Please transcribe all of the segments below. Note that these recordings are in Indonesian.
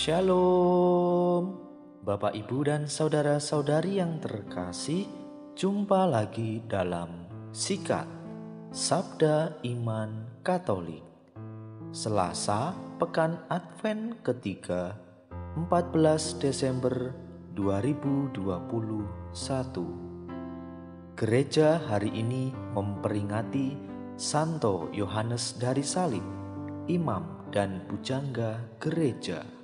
Shalom, Bapak, Ibu, dan saudara-saudari yang terkasih. Jumpa lagi dalam Sikat Sabda Iman Katolik, Selasa, Pekan Advent ketiga, 14 Desember 2021. Gereja hari ini memperingati Santo Yohanes dari Salib, Imam dan Pujangga Gereja.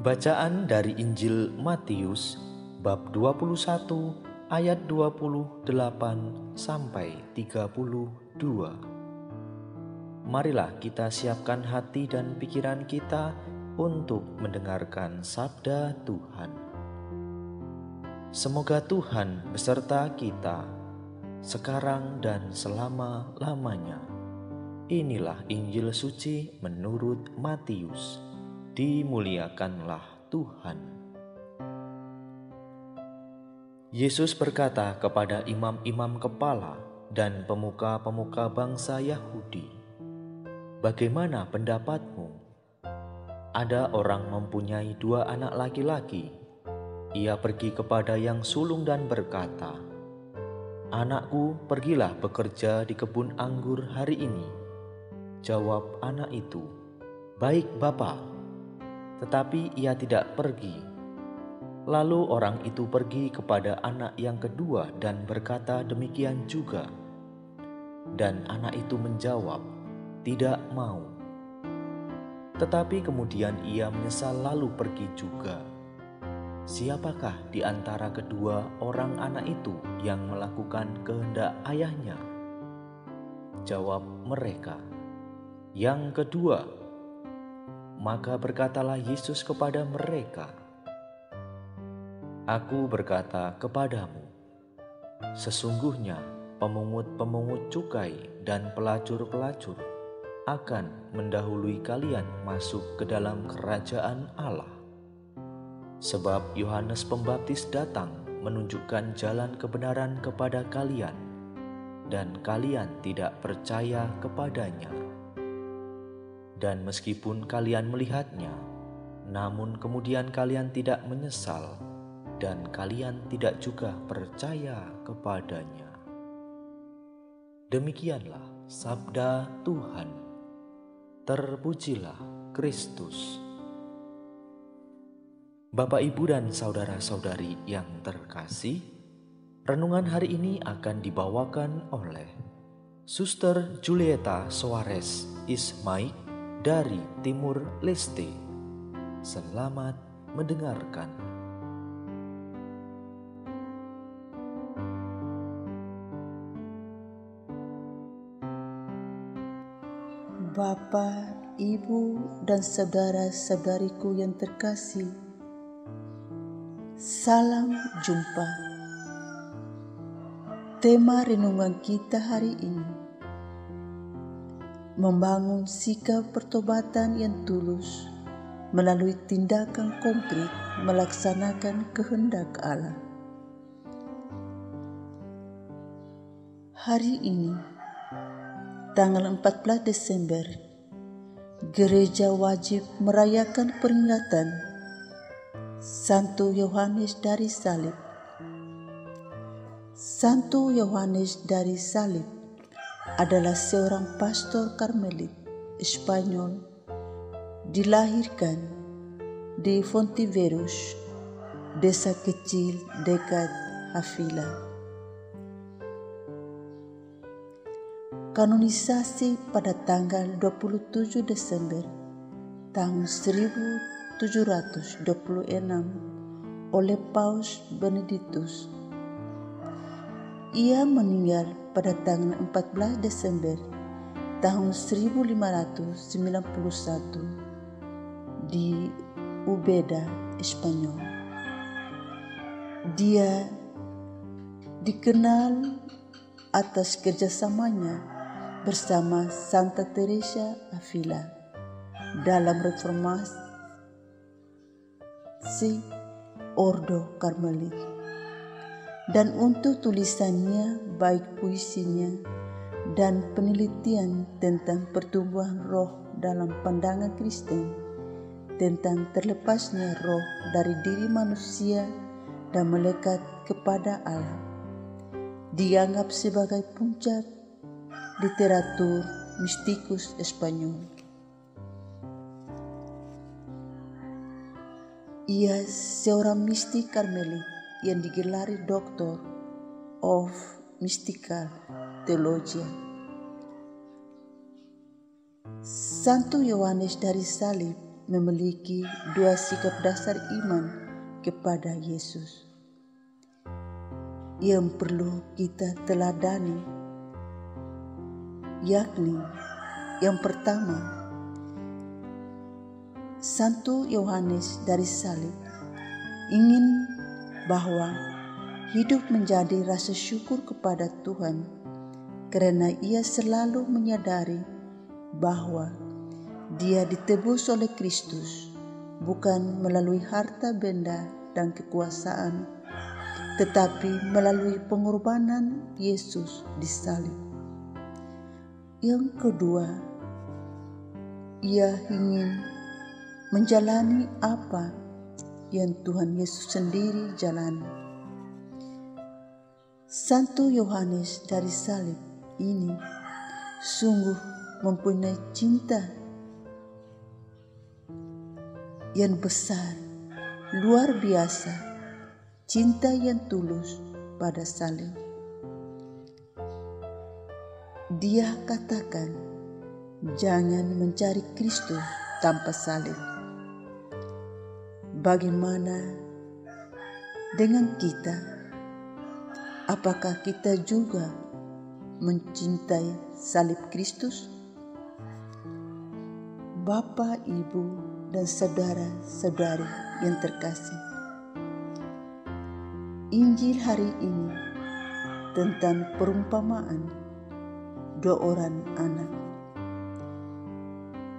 Bacaan dari Injil Matius bab 21 ayat 28 sampai 32. Marilah kita siapkan hati dan pikiran kita untuk mendengarkan sabda Tuhan. Semoga Tuhan beserta kita sekarang dan selama-lamanya. Inilah Injil suci menurut Matius. Dimuliakanlah Tuhan. Yesus berkata kepada imam-imam kepala dan pemuka-pemuka bangsa Yahudi, "Bagaimana pendapatmu? Ada orang mempunyai 2 anak laki-laki. Ia pergi kepada yang sulung dan berkata, 'Anakku, pergilah bekerja di kebun anggur hari ini.' Jawab anak itu, 'Baik, Bapa.' Tetapi ia tidak pergi. Lalu orang itu pergi kepada anak yang kedua dan berkata demikian juga. Dan anak itu menjawab, 'Tidak mau.' Tetapi kemudian ia menyesal lalu pergi juga. Siapakah di antara kedua orang anak itu yang melakukan kehendak ayahnya?" Jawab mereka, "Yang kedua." Maka berkatalah Yesus kepada mereka, "Aku berkata kepadamu, sesungguhnya pemungut-pemungut cukai dan pelacur-pelacur akan mendahului kalian masuk ke dalam kerajaan Allah. Sebab Yohanes Pembaptis datang menunjukkan jalan kebenaran kepada kalian, dan kalian tidak percaya kepadanya. Dan meskipun kalian melihatnya, namun kemudian kalian tidak menyesal, dan kalian tidak juga percaya kepadanya." Demikianlah sabda Tuhan. Terpujilah Kristus. Bapak, Ibu, dan saudara-saudari yang terkasih, renungan hari ini akan dibawakan oleh Suster Julieta Soares Ismaik dari Timur Leste. Selamat mendengarkan. Bapa, Ibu, dan saudara-saudariku yang terkasih, salam jumpa. Tema renungan kita hari ini, membangun sikap pertobatan yang tulus melalui tindakan konkret melaksanakan kehendak Allah. Hari ini, tanggal 14 Desember, Gereja wajib merayakan peringatan Santo Yohanes dari Salib. Santo Yohanes dari Salib adalah seorang pastor Karmelit Spanyol, dilahirkan di Fontiveros, desa kecil dekat Avila. Kanonisasi pada tanggal 27 Desember tahun 1726 oleh Paus Benediktus. Ia meninggal pada tanggal 14 Desember tahun 1591 di Ubeda, Spanyol. Dia dikenal atas kerjasamanya bersama Santa Teresa Avila dalam reformasi Ordo Karmelit, dan untuk tulisannya, baik puisinya dan penelitian tentang pertumbuhan roh dalam pandangan Kristen, tentang terlepasnya roh dari diri manusia dan melekat kepada Allah. Dianggap sebagai puncak literatur mistikus Spanyol. Ia seorang mistik Karmelit yang digelari Doctor of Mystical Theology. Santo Yohanes dari Salib memiliki dua sikap dasar iman kepada Yesus yang perlu kita teladani, yakni yang pertama, Santo Yohanes dari Salib ingin bahwa hidup menjadi rasa syukur kepada Tuhan karena ia selalu menyadari bahwa dia ditebus oleh Kristus bukan melalui harta benda dan kekuasaan, tetapi melalui pengorbanan Yesus di salib. Yang kedua, ia ingin menjalani apa yang Tuhan Yesus sendiri jalani. Santo Yohanes dari Salib ini sungguh mempunyai cinta yang besar, luar biasa, cinta yang tulus pada salib. Dia katakan, jangan mencari Kristus tanpa salib. Bagaimana dengan kita? Apakah kita juga mencintai salib Kristus? Bapak, Ibu, dan saudara-saudari yang terkasih, Injil hari ini tentang perumpamaan dua orang anak,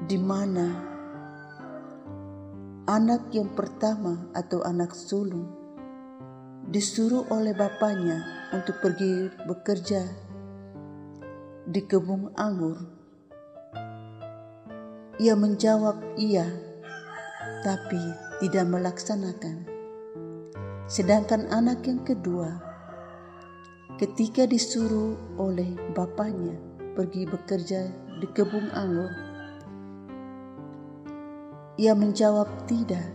di mana anak yang pertama atau anak sulung disuruh oleh bapaknya untuk pergi bekerja di kebun anggur. Ia menjawab iya, tapi tidak melaksanakan. Sedangkan anak yang kedua, ketika disuruh oleh bapaknya pergi bekerja di kebun anggur, ia menjawab tidak,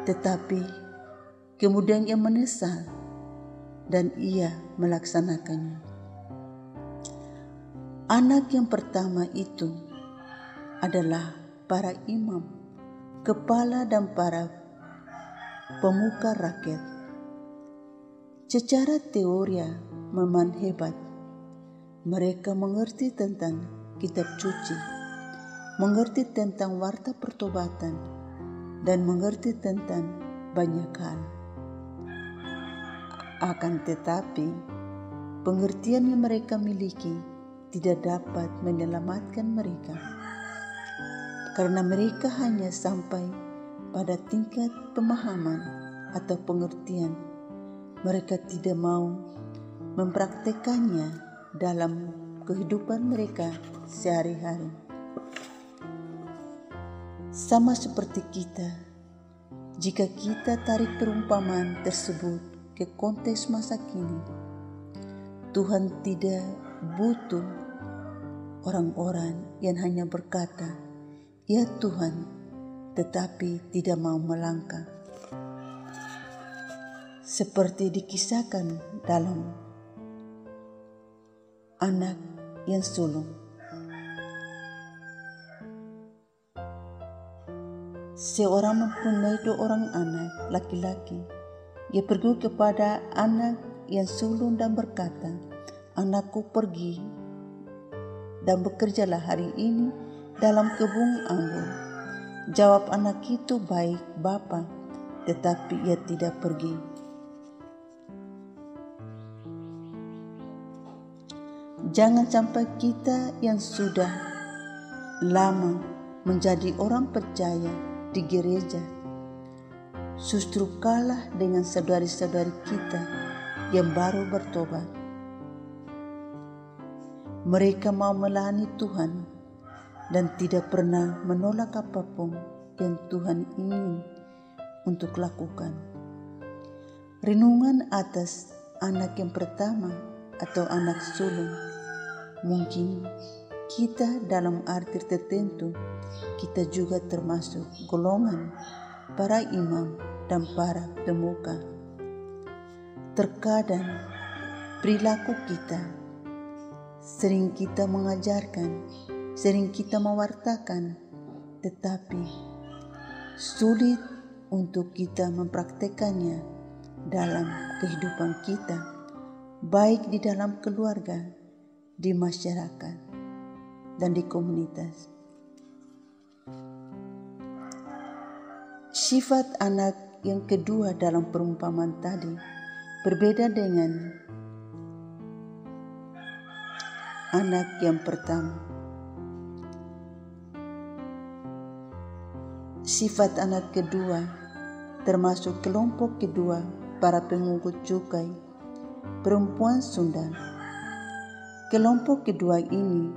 tetapi kemudian ia menyesal dan ia melaksanakannya. Anak yang pertama itu adalah para imam, kepala dan para pemuka rakyat. Secara teori memang hebat. Mereka mengerti tentang kitab suci, mengerti tentang warta pertobatan, dan mengerti tentang banyak hal. Akan tetapi, pengertian yang mereka miliki tidak dapat menyelamatkan mereka, karena mereka hanya sampai pada tingkat pemahaman atau pengertian. Mereka tidak mau mempraktekannya dalam kehidupan mereka sehari-hari. Sama seperti kita, jika kita tarik perumpamaan tersebut ke konteks masa kini, Tuhan tidak butuh orang-orang yang hanya berkata, "Ya Tuhan," tetapi tidak mau melangkah. Seperti dikisahkan dalam anak yang sulung. Seorang mempunyai dua orang anak laki-laki. Ia pergi kepada anak yang sulung dan berkata, "Anakku, pergi dan bekerjalah hari ini dalam kebun anggur." Jawab anak itu, "Baik, Bapa," tetapi ia tidak pergi. Jangan sampai kita yang sudah lama menjadi orang percaya di gereja justru kalah dengan saudari-saudari kita yang baru bertobat. Mereka mau melayani Tuhan dan tidak pernah menolak apapun yang Tuhan ingin untuk lakukan. Renungan atas anak yang pertama atau anak sulung. Mungkin kita dalam arti tertentu, kita juga termasuk golongan para imam dan para pemuka. Terkadang perilaku kita sering kita mengajarkan, sering kita mewartakan, tetapi sulit untuk kita mempraktekannya dalam kehidupan kita, baik di dalam keluarga, di masyarakat, dan di komunitas. Sifat anak yang kedua dalam perumpamaan tadi berbeda dengan anak yang pertama. Sifat anak kedua termasuk kelompok kedua para pengungut cukai, perempuan Sunda. Kelompok kedua ini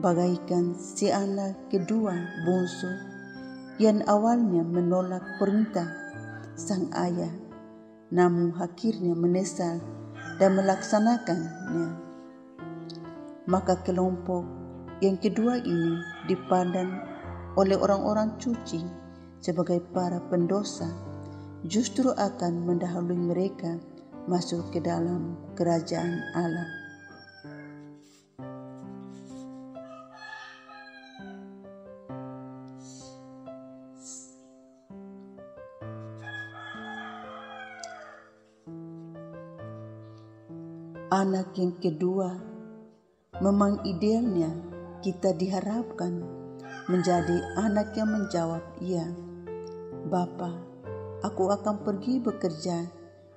bagaikan si anak kedua bungsu yang awalnya menolak perintah sang ayah, namun akhirnya menyesal dan melaksanakannya. Maka kelompok yang kedua ini dipandang oleh orang-orang suci sebagai para pendosa, justru akan mendahului mereka masuk ke dalam kerajaan Allah. Anak yang kedua, memang idealnya kita diharapkan menjadi anak yang menjawab, "Iya, Bapa, aku akan pergi bekerja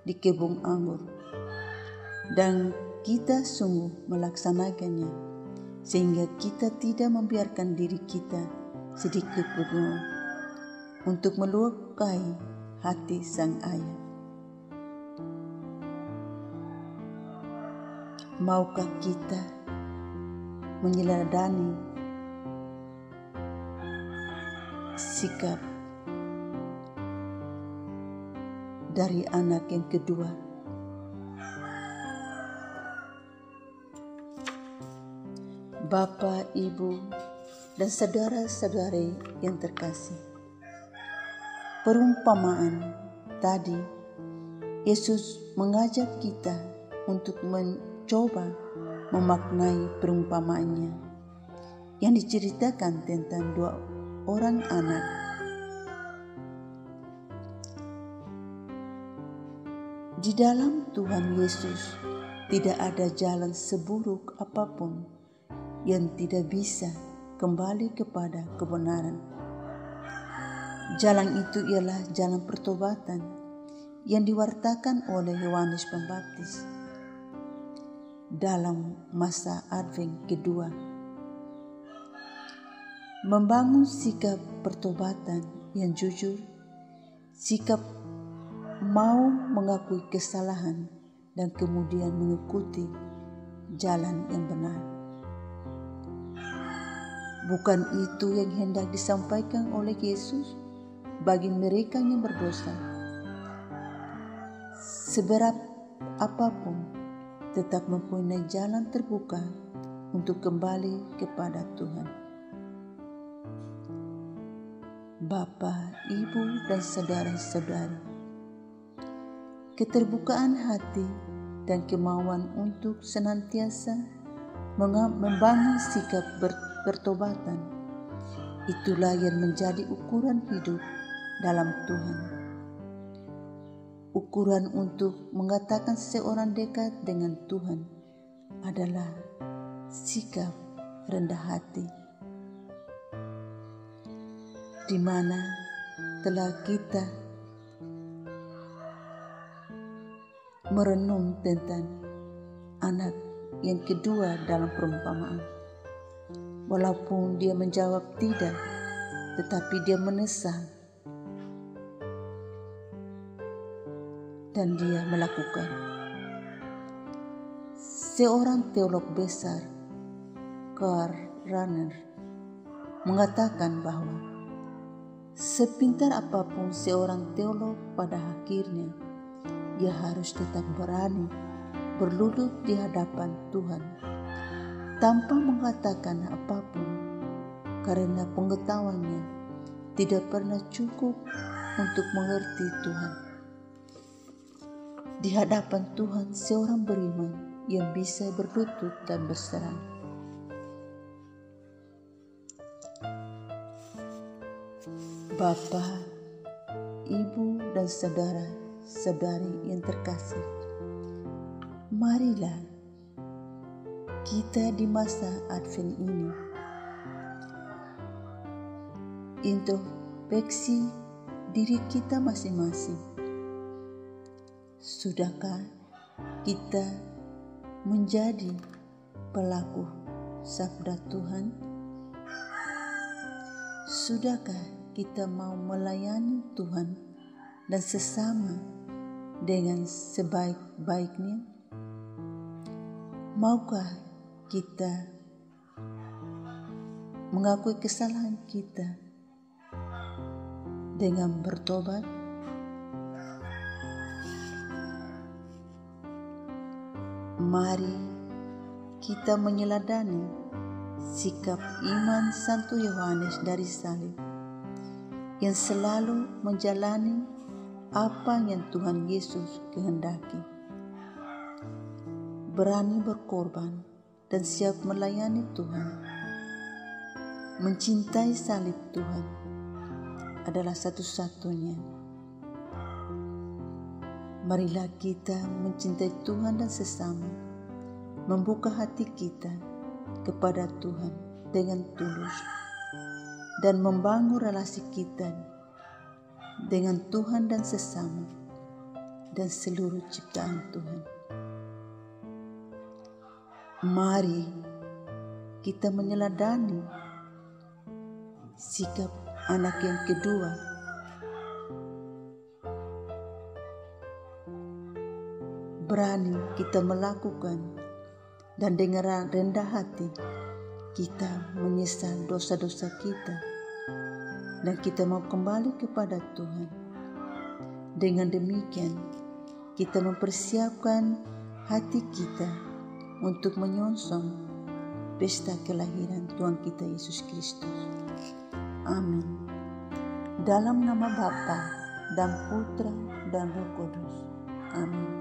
di kebun anggur." Dan kita sungguh melaksanakannya, sehingga kita tidak membiarkan diri kita sedikit pun untuk melukai hati sang ayah. Maukah kita meneladani sikap dari anak yang kedua? Bapak, Ibu, dan saudara-saudari yang terkasih, perumpamaan tadi Yesus mengajak kita untuk mencoba memaknai perumpamaannya yang diceritakan tentang dua orang anak. Di dalam Tuhan Yesus tidak ada jalan seburuk apapun yang tidak bisa kembali kepada kebenaran. Jalan itu ialah jalan pertobatan yang diwartakan oleh Yohanes Pembaptis dalam masa Advent kedua. Membangun sikap pertobatan yang jujur, sikap mau mengakui kesalahan dan kemudian mengikuti jalan yang benar. Bukan itu yang hendak disampaikan oleh Yesus bagi mereka yang berdosa? Seberat apapun, tetap mempunyai jalan terbuka untuk kembali kepada Tuhan. Bapak, Ibu, dan saudara-saudari, keterbukaan hati dan kemauan untuk senantiasa membangun sikap pertobatan, itulah yang menjadi ukuran hidup dalam Tuhan. Ukuran untuk mengatakan seorang dekat dengan Tuhan adalah sikap rendah hati, di mana telah kita merenung tentang anak yang kedua dalam perumpamaan. Walaupun dia menjawab tidak, tetapi dia menyesal dan dia melakukan. Seorang teolog besar, Karl Rahner, mengatakan bahwa Sepintar apapun seorang teolog, pada akhirnya ia harus tetap berani berlutut di hadapan Tuhan tanpa mengatakan apapun, karena pengetahuannya tidak pernah cukup untuk mengerti Tuhan. Di hadapan Tuhan, seorang beriman yang bisa berlutut dan berserah. Bapa, Ibu, dan saudara-saudari yang terkasih, marilah kita di masa Advent ini introspeksi diri kita masing-masing. Sudahkah kita menjadi pelaku sabda Tuhan? Sudahkah kita mau melayani Tuhan dan sesama dengan sebaik-baiknya? Maukah kita mengakui kesalahan kita dengan bertobat? Mari kita meneladani sikap iman Santo Yohanes dari salib yang selalu menjalani apa yang Tuhan Yesus kehendaki, berani berkorban dan siap melayani Tuhan. Mencintai salib Tuhan adalah satu-satunya. Marilah kita mencintai Tuhan dan sesama, membuka hati kita kepada Tuhan dengan tulus, dan membangun relasi kita dengan Tuhan dan sesama dan seluruh ciptaan Tuhan. Mari kita meneladani sikap anak yang kedua, berani kita melakukan dan dengan rendah hati kita menyesal dosa-dosa kita dan kita mau kembali kepada Tuhan. Dengan demikian kita mempersiapkan hati kita untuk menyongsong pesta kelahiran Tuhan kita Yesus Kristus. Amin. Dalam nama Bapa dan Putra dan Roh Kudus. Amin.